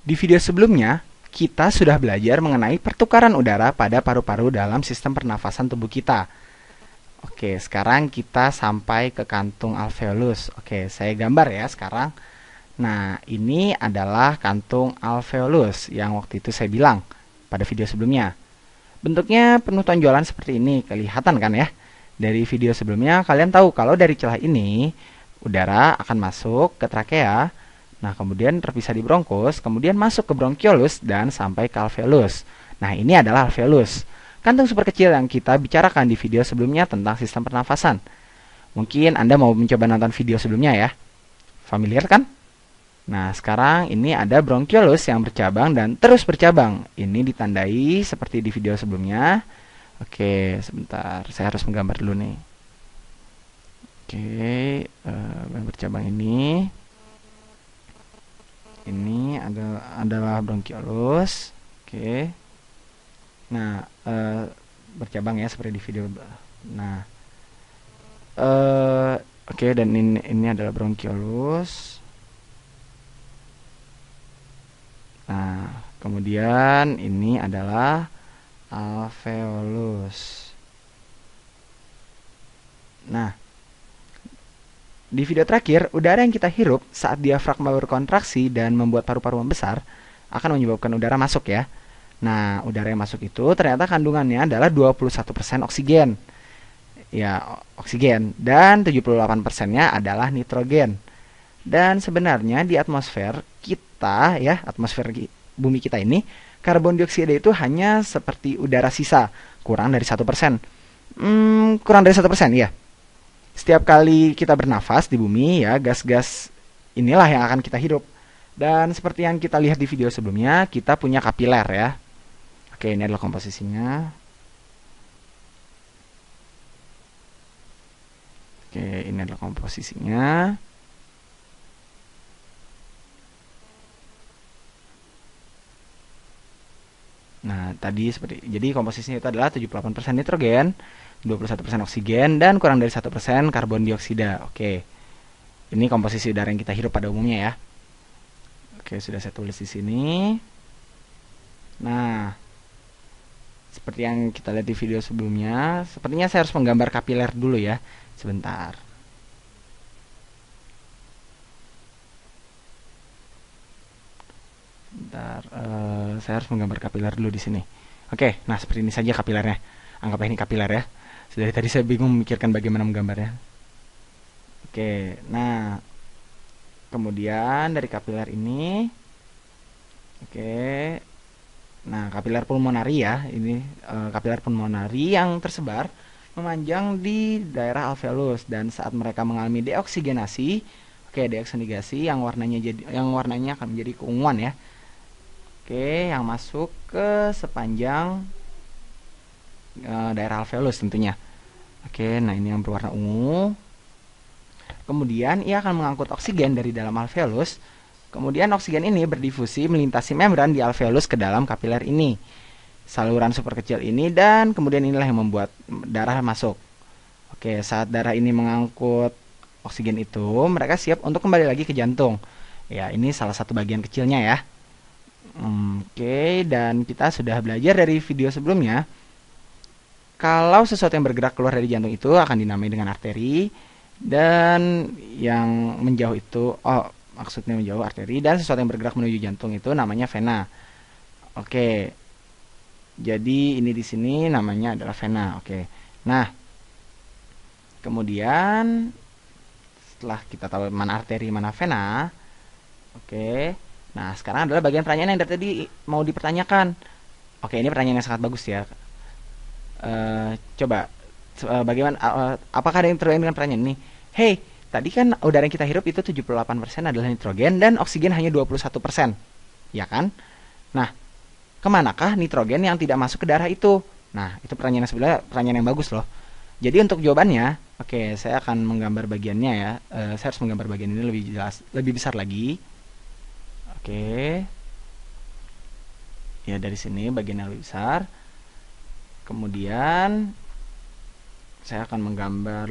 Di video sebelumnya, kita sudah belajar mengenai pertukaran udara pada paru-paru dalam sistem pernafasan tubuh kita. Oke, sekarang kita sampai ke kantung alveolus. Oke, saya gambar ya sekarang. Nah, ini adalah kantung alveolus yang waktu itu saya bilang pada video sebelumnya. Bentuknya penuh tonjolan seperti ini, kelihatan kan ya? Dari video sebelumnya kalian tahu kalau dari celah ini udara akan masuk ke trakea. Nah, kemudian terpisah di bronkus, kemudian masuk ke bronkiolus dan sampai ke alveolus. Nah, ini adalah alveolus. Kantung super kecil yang kita bicarakan di video sebelumnya tentang sistem pernafasan. Mungkin Anda mau mencoba nonton video sebelumnya ya. Familiar kan? Nah, sekarang ini ada bronkiolus yang bercabang dan terus bercabang. Ini ditandai seperti di video sebelumnya. Oke, sebentar. Saya harus menggambar dulu nih. Oke, yang bercabang ini. Ini adalah bronkiolus. Oke. Nah, bercabang ya seperti di video. Nah, oke, dan ini adalah bronkiolus. Nah, kemudian ini adalah alveolus. Nah, di video terakhir, udara yang kita hirup saat diafragma berkontraksi dan membuat paru-paru membesar akan menyebabkan udara masuk ya. Nah, udara yang masuk itu ternyata kandungannya adalah 21% oksigen. Ya, oksigen. Dan 78%-nya adalah nitrogen. Dan sebenarnya di atmosfer kita ya, atmosfer bumi kita ini, karbon dioksida itu hanya seperti udara sisa, kurang dari 1%. Kurang dari 1%, ya. Setiap kali kita bernafas di bumi ya, gas-gas inilah yang akan kita hirup. Dan seperti yang kita lihat di video sebelumnya, kita punya kapiler ya. Oke, ini adalah komposisinya. Oke, ini adalah komposisinya. Nah, tadi jadi komposisinya itu adalah 78% nitrogen, 21% oksigen, dan kurang dari 1% karbon dioksida. Oke. Ini komposisi udara yang kita hirup pada umumnya ya. Oke, sudah saya tulis di sini. Nah, seperti yang kita lihat di video sebelumnya, sepertinya saya harus menggambar kapiler dulu ya. Sebentar. Saya harus menggambar kapiler dulu di sini. Oke, nah seperti ini saja kapilernya. Anggap ini kapiler ya. Dari tadi saya bingung memikirkan bagaimana menggambarnya. Oke, nah kemudian dari kapiler ini, oke, nah kapiler pulmonari ya, ini kapiler pulmonari yang tersebar memanjang di daerah alveolus dan saat mereka mengalami deoksigenasi, oke, deoksigenasi yang warnanya akan menjadi keunguan ya. Oke, yang masuk ke sepanjang daerah alveolus tentunya. Oke, nah ini yang berwarna ungu. Kemudian ia akan mengangkut oksigen dari dalam alveolus. Kemudian oksigen ini berdifusi melintasi membran di alveolus ke dalam kapiler ini. Saluran super kecil ini dan kemudian inilah yang membuat darah masuk. Oke, saat darah ini mengangkut oksigen itu, mereka siap untuk kembali lagi ke jantung. Ya, ini salah satu bagian kecilnya ya. Oke, dan kita sudah belajar dari video sebelumnya. Kalau sesuatu yang bergerak keluar dari jantung itu akan dinamai dengan arteri, dan yang menjauh itu, maksudnya menjauh arteri, dan sesuatu yang bergerak menuju jantung itu namanya vena. Oke, jadi ini di sini namanya adalah vena. Oke, nah kemudian setelah kita tahu mana arteri mana vena, oke. Nah, sekarang adalah bagian pertanyaan yang dari tadi mau dipertanyakan. Oke, ini pertanyaan yang sangat bagus ya. Coba, bagaimana? Apakah ada yang terkait dengan pertanyaan ini? Hey, tadi kan udara yang kita hirup itu 78% adalah nitrogen dan oksigen hanya 21%. Ya kan? Nah, kemanakah nitrogen yang tidak masuk ke darah itu? Nah, itu pertanyaan yang sebenarnya pertanyaan yang bagus loh. Jadi untuk jawabannya, oke, saya akan menggambar bagiannya ya. Saya harus menggambar bagian ini lebih jelas, lebih besar lagi. Oke, ya dari sini bagian yang lebih besar. Kemudian saya akan menggambar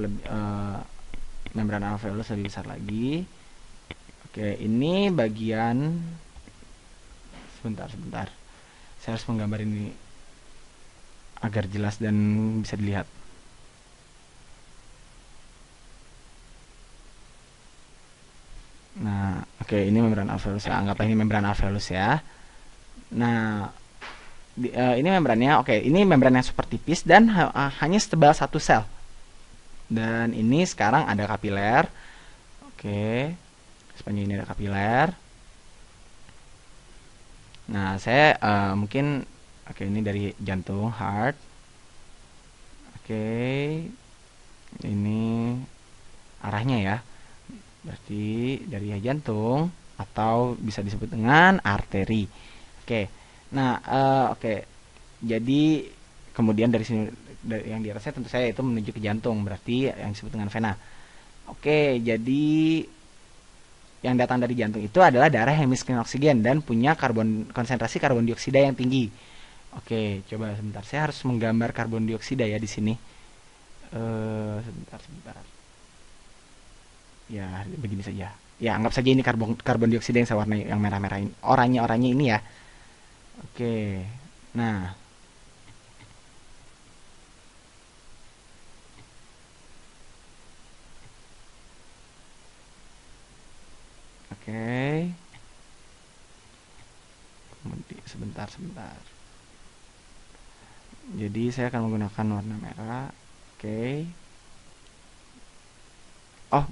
membran alveolus lebih besar lagi. Oke, ini bagian sebentar. Saya harus menggambar ini agar jelas dan bisa dilihat. Nah, oke, ini membran alveolus ya. Anggaplah ini membran alveolus ya. Nah, ini membrannya. Oke, ini membran yang super tipis dan hanya setebal satu sel. Dan ini sekarang ada kapiler. Oke, sepanjang ini ada kapiler. Nah, saya mungkin oke, ini dari jantung, heart. Oke, ini arahnya ya. Berarti dari jantung atau bisa disebut dengan arteri. Oke. Nah, oke. Jadi kemudian dari sini yang di atasnya tentu saya itu menuju ke jantung, berarti yang disebut dengan vena. Oke, jadi yang datang dari jantung itu adalah darah yang miskin oksigen dan punya konsentrasi karbon dioksida yang tinggi. Oke, coba sebentar. Saya harus menggambar karbon dioksida ya di sini. Sebentar. Ya, begini saja. Ya, anggap saja ini karbon dioksida yang saya warnai, yang merah-merah ini. Oranye ini ya. Oke. Nah. Oke. Kemudian sebentar. Jadi saya akan menggunakan warna merah. Oke. Oh,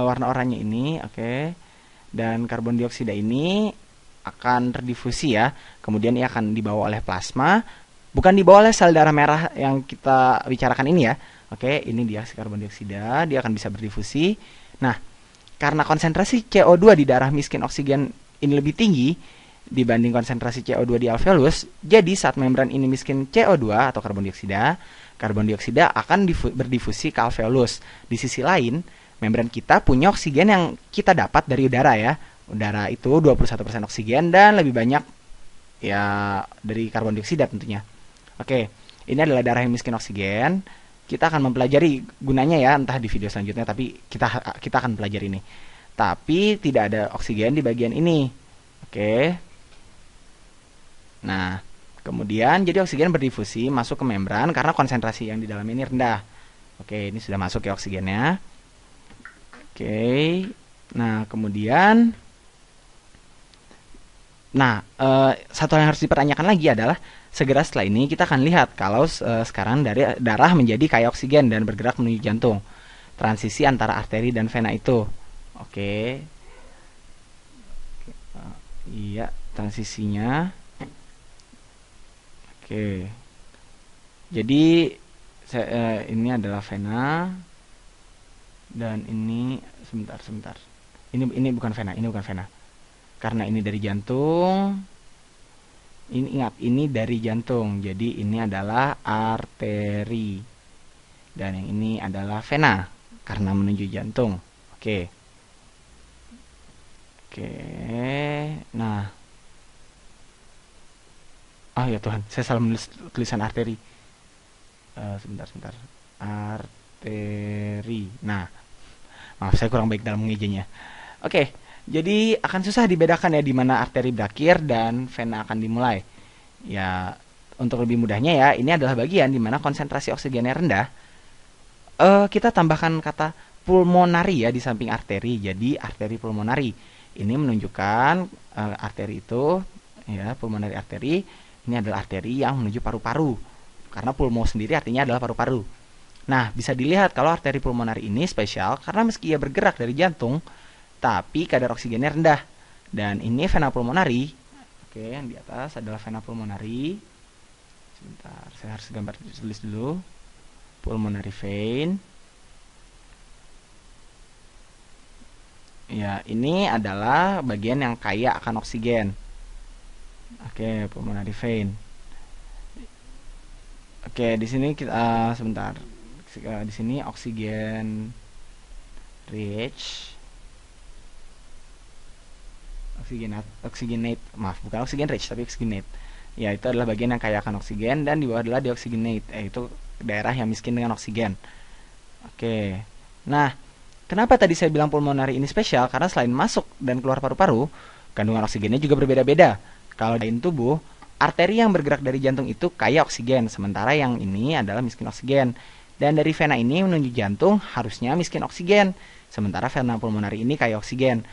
warna oranye ini, oke. Dan karbon dioksida ini akan terdifusi ya. Kemudian ia akan dibawa oleh plasma, bukan dibawa oleh sel darah merah yang kita bicarakan ini ya. Oke, ini dia si karbon dioksida, dia akan bisa berdifusi. Nah, karena konsentrasi CO2 di darah miskin oksigen ini lebih tinggi dibanding konsentrasi CO2 di alveolus, jadi saat membran ini miskin CO2 atau karbon dioksida akan berdifusi ke alveolus. Di sisi lain, membran kita punya oksigen yang kita dapat dari udara ya. Udara itu 21% oksigen dan lebih banyak ya dari karbon dioksida tentunya. Oke, ini adalah darah yang miskin oksigen. Kita akan mempelajari gunanya ya, entah di video selanjutnya, tapi kita akan pelajari ini. Tapi tidak ada oksigen di bagian ini. Oke. Nah, kemudian jadi oksigen berdifusi masuk ke membran karena konsentrasi yang di dalam ini rendah. Oke, ini sudah masuk ya oksigennya. Oke. Nah, kemudian satu hal yang harus dipertanyakan lagi adalah segera setelah ini kita akan lihat kalau sekarang dari darah menjadi kaya oksigen dan bergerak menuju jantung. Transisi antara arteri dan vena itu. Oke. Iya, transisinya. Oke. Jadi ini adalah vena dan ini sebentar. Ini bukan vena, Karena ini dari jantung. Ini ingat, ini dari jantung. Jadi ini adalah arteri. Dan yang ini adalah vena karena menuju jantung. Oke. Nah. Oh ya Tuhan, saya salah menulis tulisan arteri. Sebentar. Arteri. Nah, maaf saya kurang baik dalam mengejanya. Oke, jadi akan susah dibedakan ya di mana arteri berakhir dan vena akan dimulai. Ya, untuk lebih mudahnya ya, ini adalah bagian di mana konsentrasi oksigennya rendah. Kita tambahkan kata pulmonari ya di samping arteri. Jadi arteri pulmonari. Ini menunjukkan arteri itu ya, pulmonari arteri. Ini adalah arteri yang menuju paru-paru. Karena pulmo sendiri artinya adalah paru-paru. Nah, bisa dilihat kalau arteri pulmonari ini spesial karena meski ia bergerak dari jantung, tapi kadar oksigennya rendah. Dan ini vena pulmonari. Oke, yang di atas adalah vena pulmonari. Sebentar, saya harus tulis dulu. Pulmonary vein. Ya, ini adalah bagian yang kaya akan oksigen. Oke, pulmonary vein. Oke, di sini kita sebentar. Di sini oksigen rich. Oxygenate, maaf, bukan oksigen rich tapi oxygenate. Ya, itu adalah bagian yang kaya akan oksigen dan di bawah adalah deoxygenate, yaitu daerah yang miskin dengan oksigen. Oke. Nah, kenapa tadi saya bilang pulmonari ini spesial? Karena selain masuk dan keluar paru-paru, kandungan oksigennya juga berbeda-beda. Kalau dalam tubuh, arteri yang bergerak dari jantung itu kaya oksigen, sementara yang ini adalah miskin oksigen. Dan dari vena ini menuju jantung harusnya miskin oksigen, sementara vena pulmonari ini kaya oksigen.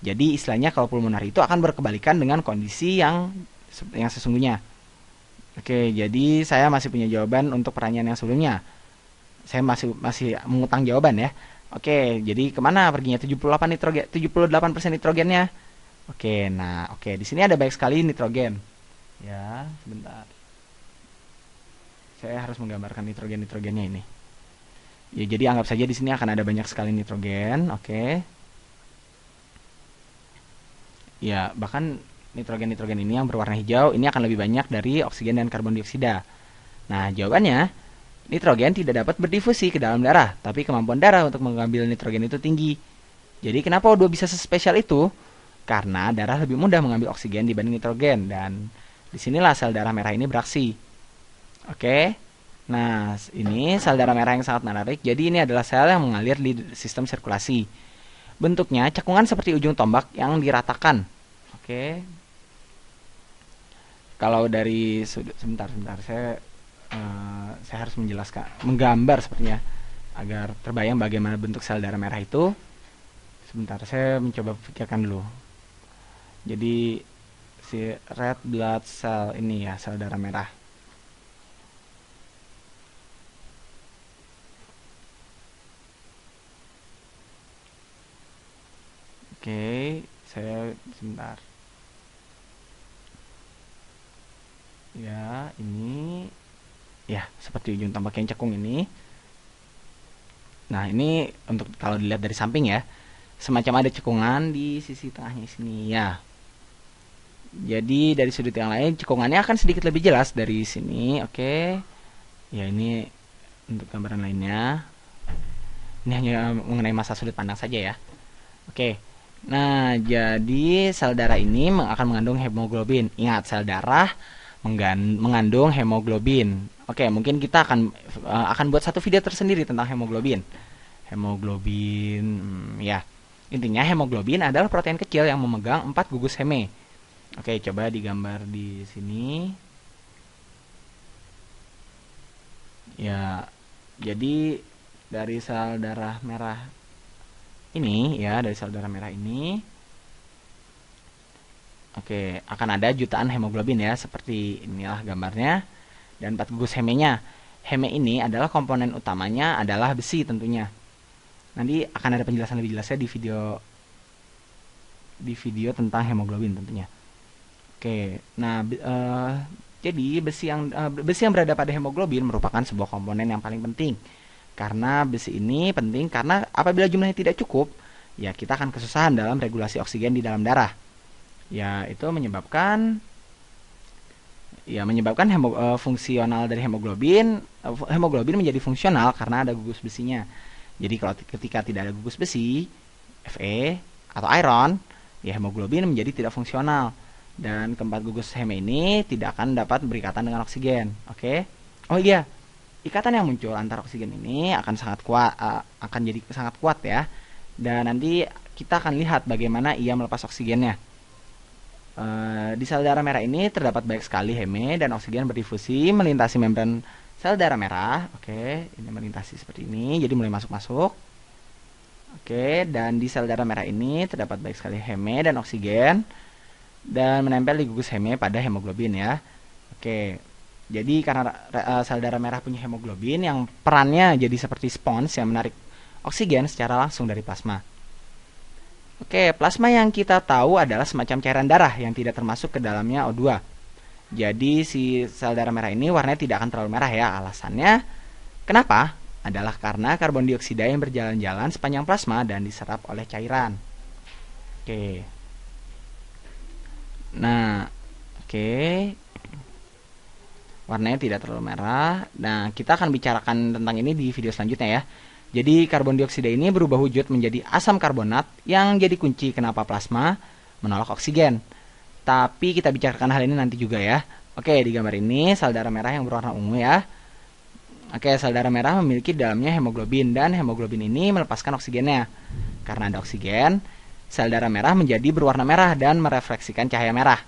Jadi istilahnya kalau pulmonari itu akan berkebalikan dengan kondisi yang sesungguhnya. Oke, jadi saya masih punya jawaban untuk pertanyaan yang sebelumnya. Saya masih mengutang jawaban ya. Oke, jadi kemana perginya 78% nitrogennya? Oke, nah oke di sini ada banyak sekali nitrogen. Ya, sebentar. Saya harus menggambarkan nitrogennya ini. Ya, jadi anggap saja di sini akan ada banyak sekali nitrogen. Oke. Ya, bahkan nitrogen ini yang berwarna hijau ini akan lebih banyak dari oksigen dan karbon dioksida. Nah, jawabannya nitrogen tidak dapat berdifusi ke dalam darah, tapi kemampuan darah untuk mengambil nitrogen itu tinggi. Jadi kenapa O2 bisa sespesial itu? Karena darah lebih mudah mengambil oksigen dibanding nitrogen, dan disinilah sel darah merah ini beraksi. Oke, nah ini sel darah merah yang sangat menarik. Jadi ini adalah sel yang mengalir di sistem sirkulasi. Bentuknya cekungan seperti ujung tombak yang diratakan. Oke. Kalau dari sudut, sebentar, saya harus menjelaskan, menggambar sepertinya agar terbayang bagaimana bentuk sel darah merah itu. Sebentar, saya mencoba pikirkan dulu. Jadi si red blood cell ini ya, sel darah merah. Oke, saya sebentar. Ya, ini ya seperti ujung tombak yang cekung ini. Nah, ini untuk kalau dilihat dari samping ya, semacam ada cekungan di sisi tengahnya sini ya. Jadi dari sudut yang lain cekungannya akan sedikit lebih jelas dari sini. Oke. Ya, ini untuk gambaran lainnya. Ini hanya mengenai masa sudut pandang saja ya. Oke. Nah, jadi sel darah ini akan mengandung hemoglobin. Ingat, sel darah mengandung hemoglobin. Oke, mungkin kita akan buat satu video tersendiri tentang hemoglobin. Ya. Intinya hemoglobin adalah protein kecil yang memegang 4 gugus heme. Oke, coba digambar di sini. Ya. Jadi dari sel darah merah ini ya, dari sel darah merah ini oke, akan ada jutaan hemoglobin ya, seperti inilah gambarnya. Dan 4 gugus hemenya. Heme ini adalah komponen utamanya adalah besi tentunya. Nanti akan ada penjelasan lebih jelasnya di video tentang hemoglobin tentunya. Oke, nah jadi besi yang berada pada hemoglobin merupakan sebuah komponen yang paling penting. Karena besi ini penting karena apabila jumlahnya tidak cukup, ya kita akan kesusahan dalam regulasi oksigen di dalam darah. Ya, itu menyebabkan fungsional dari hemoglobin menjadi fungsional karena ada gugus besinya. Jadi kalau ketika tidak ada gugus besi, Fe atau iron, ya hemoglobin menjadi tidak fungsional dan keempat gugus heme ini tidak akan dapat berikatan dengan oksigen. Oke. Oh iya, ikatan yang muncul antara oksigen ini akan jadi sangat kuat ya. Dan nanti kita akan lihat bagaimana ia melepas oksigennya. Di sel darah merah ini terdapat banyak sekali heme dan oksigen berdifusi melintasi membran sel darah merah. Oke, ini melintasi seperti ini, jadi mulai masuk-masuk. Oke, dan di sel darah merah ini terdapat banyak sekali heme dan oksigen dan menempel di gugus heme pada hemoglobin ya. Oke, jadi karena sel darah merah punya hemoglobin yang perannya jadi seperti spons yang menarik oksigen secara langsung dari plasma. Oke, plasma yang kita tahu adalah semacam cairan darah yang tidak termasuk ke dalamnya O2. Jadi si sel darah merah ini warnanya tidak akan terlalu merah ya. Alasannya kenapa? Adalah karena karbon dioksida yang berjalan-jalan sepanjang plasma dan diserap oleh cairan. Oke. Nah, oke. Warnanya tidak terlalu merah. Nah, kita akan bicarakan tentang ini di video selanjutnya ya. Jadi karbon dioksida ini berubah wujud menjadi asam karbonat yang jadi kunci kenapa plasma menolak oksigen. Tapi kita bicarakan hal ini nanti juga ya. Oke, di gambar ini sel darah merah yang berwarna ungu ya. Oke, sel darah merah memiliki di dalamnya hemoglobin dan hemoglobin ini melepaskan oksigennya. Karena ada oksigen, sel darah merah menjadi berwarna merah dan merefleksikan cahaya merah.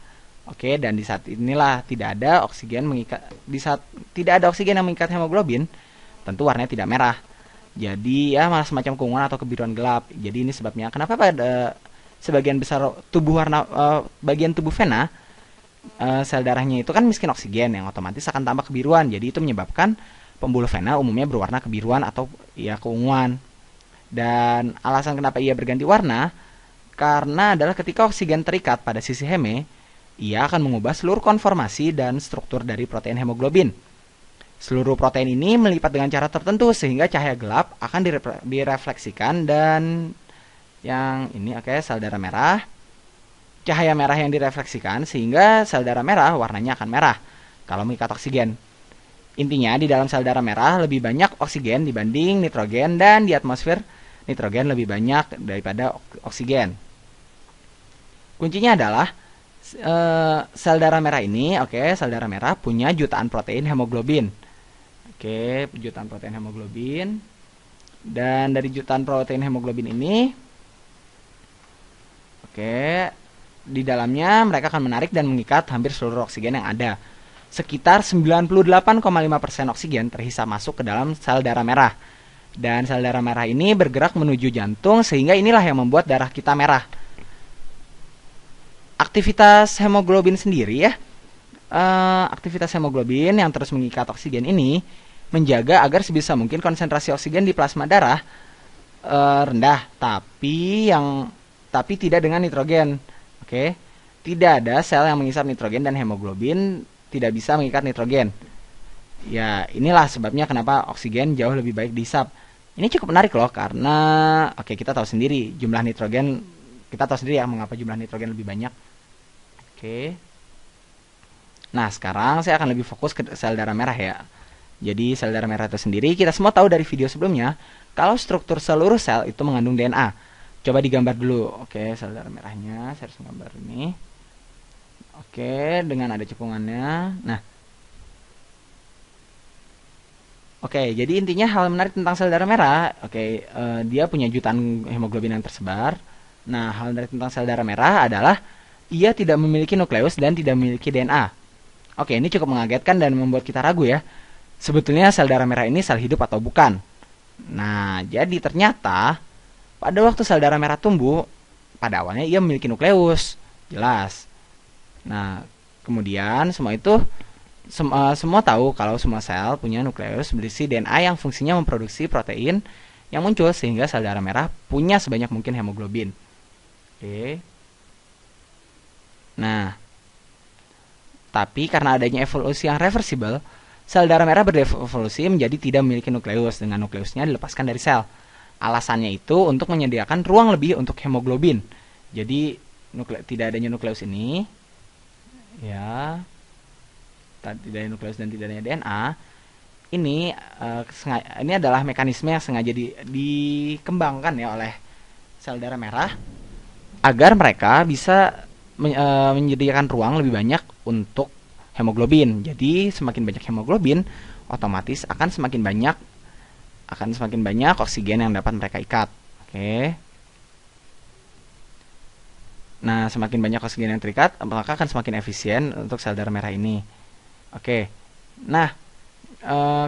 Oke, dan di saat inilah tidak ada oksigen mengikat, di saat tidak ada oksigen yang mengikat hemoglobin, tentu warnanya tidak merah. Jadi ya malah semacam keunguan atau kebiruan gelap. Jadi ini sebabnya kenapa pada sebagian besar tubuh bagian tubuh vena, sel darahnya itu kan miskin oksigen yang otomatis akan tambah kebiruan. Jadi itu menyebabkan pembuluh vena umumnya berwarna kebiruan atau ya keunguan. Dan alasan kenapa ia berganti warna karena adalah ketika oksigen terikat pada sisi heme, ia akan mengubah seluruh konformasi dan struktur dari protein hemoglobin. Seluruh protein ini melipat dengan cara tertentu sehingga cahaya gelap akan direfleksikan dan yang ini sel darah merah. Cahaya merah yang direfleksikan sehingga sel darah merah warnanya akan merah kalau mengikat oksigen. Intinya di dalam sel darah merah lebih banyak oksigen dibanding nitrogen dan di atmosfer nitrogen lebih banyak daripada oksigen. Kuncinya adalah sel darah merah ini, sel darah merah punya jutaan protein hemoglobin. Jutaan protein hemoglobin. Dan dari jutaan protein hemoglobin ini, di dalamnya mereka akan menarik dan mengikat hampir seluruh oksigen yang ada. Sekitar 98,5% oksigen terhisap masuk ke dalam sel darah merah. Dan sel darah merah ini bergerak menuju jantung sehingga inilah yang membuat darah kita merah. Aktivitas hemoglobin sendiri aktivitas hemoglobin yang terus mengikat oksigen ini menjaga agar sebisa mungkin konsentrasi oksigen di plasma darah rendah, tapi tidak dengan nitrogen. Tidak ada sel yang mengisap nitrogen dan hemoglobin tidak bisa mengikat nitrogen. Ya, inilah sebabnya kenapa oksigen jauh lebih baik dihisap. Ini cukup menarik loh karena kita tahu sendiri jumlah nitrogen, kita tahu sendiri ya mengapa jumlah nitrogen lebih banyak. Nah, sekarang saya akan lebih fokus ke sel darah merah ya. Jadi sel darah merah itu sendiri kita semua tahu dari video sebelumnya kalau struktur seluruh sel itu mengandung DNA. Coba digambar dulu. Sel darah merahnya saya harus menggambar ini. Dengan ada cekungannya. Nah, jadi intinya hal menarik tentang sel darah merah, dia punya jutaan hemoglobin yang tersebar. Nah, hal menarik tentang sel darah merah adalah ia tidak memiliki nukleus dan tidak memiliki DNA. Ini cukup mengagetkan dan membuat kita ragu ya. Sebetulnya sel darah merah ini sel hidup atau bukan? Nah, jadi ternyata pada waktu sel darah merah tumbuh, pada awalnya ia memiliki nukleus, jelas. Nah, kemudian semua tahu kalau semua sel punya nukleus berisi DNA yang fungsinya memproduksi protein yang muncul sehingga sel darah merah punya sebanyak mungkin hemoglobin. Nah, tapi karena adanya evolusi yang reversible, sel darah merah berevolusi menjadi tidak memiliki nukleus dengan nukleusnya dilepaskan dari sel. Alasannya itu untuk menyediakan ruang lebih untuk hemoglobin. Jadi tidak adanya nukleus ini tidak ada nukleus dan tidak adanya DNA ini adalah mekanisme yang sengaja dikembangkan ya oleh sel darah merah agar mereka bisa menyediakan ruang lebih banyak untuk hemoglobin. Jadi semakin banyak hemoglobin, otomatis akan semakin banyak oksigen yang dapat mereka ikat. Nah, semakin banyak oksigen yang terikat, maka akan semakin efisien untuk sel darah merah ini. Nah,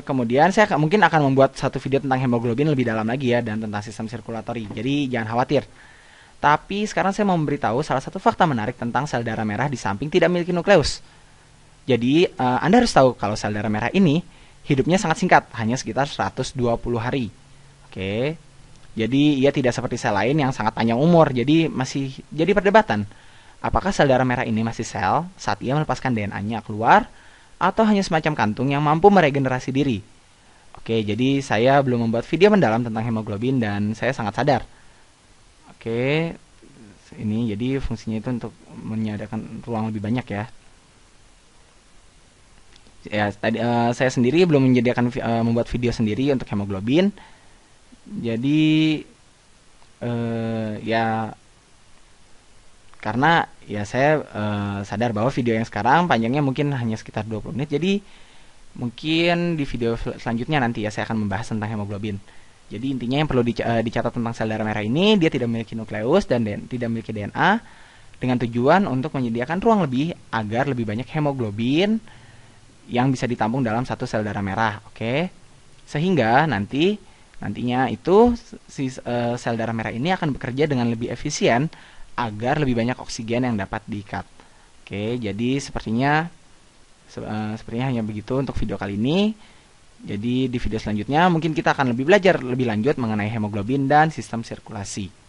kemudian saya mungkin akan membuat satu video tentang hemoglobin lebih dalam lagi ya, dan tentang sistem sirkulatori. Jadi jangan khawatir. Tapi sekarang saya mau memberitahu salah satu fakta menarik tentang sel darah merah di samping tidak memiliki nukleus. Jadi Anda harus tahu kalau sel darah merah ini hidupnya sangat singkat, hanya sekitar 120 hari. Jadi ia tidak seperti sel lain yang sangat panjang umur. Jadi masih jadi perdebatan. Apakah sel darah merah ini masih sel saat ia melepaskan DNA-nya keluar atau hanya semacam kantung yang mampu meregenerasi diri? Jadi saya belum membuat video mendalam tentang hemoglobin dan saya sangat sadar. Ini jadi fungsinya itu untuk menyediakan ruang lebih banyak ya. Tadi saya sendiri belum membuat video sendiri untuk hemoglobin. Jadi karena saya sadar bahwa video yang sekarang panjangnya mungkin hanya sekitar 20 menit. Jadi mungkin di video selanjutnya nanti saya akan membahas tentang hemoglobin. Jadi intinya yang perlu dicatat tentang sel darah merah ini, dia tidak memiliki nukleus dan tidak memiliki DNA. dengan tujuan untuk menyediakan ruang lebih agar lebih banyak hemoglobin yang bisa ditampung dalam satu sel darah merah. Oke. Sehingga nantinya itu sel darah merah ini akan bekerja dengan lebih efisien agar lebih banyak oksigen yang dapat diikat. Oke, jadi sepertinya hanya begitu untuk video kali ini. Jadi di video selanjutnya mungkin kita akan belajar lebih lanjut mengenai hemoglobin dan sistem sirkulasi.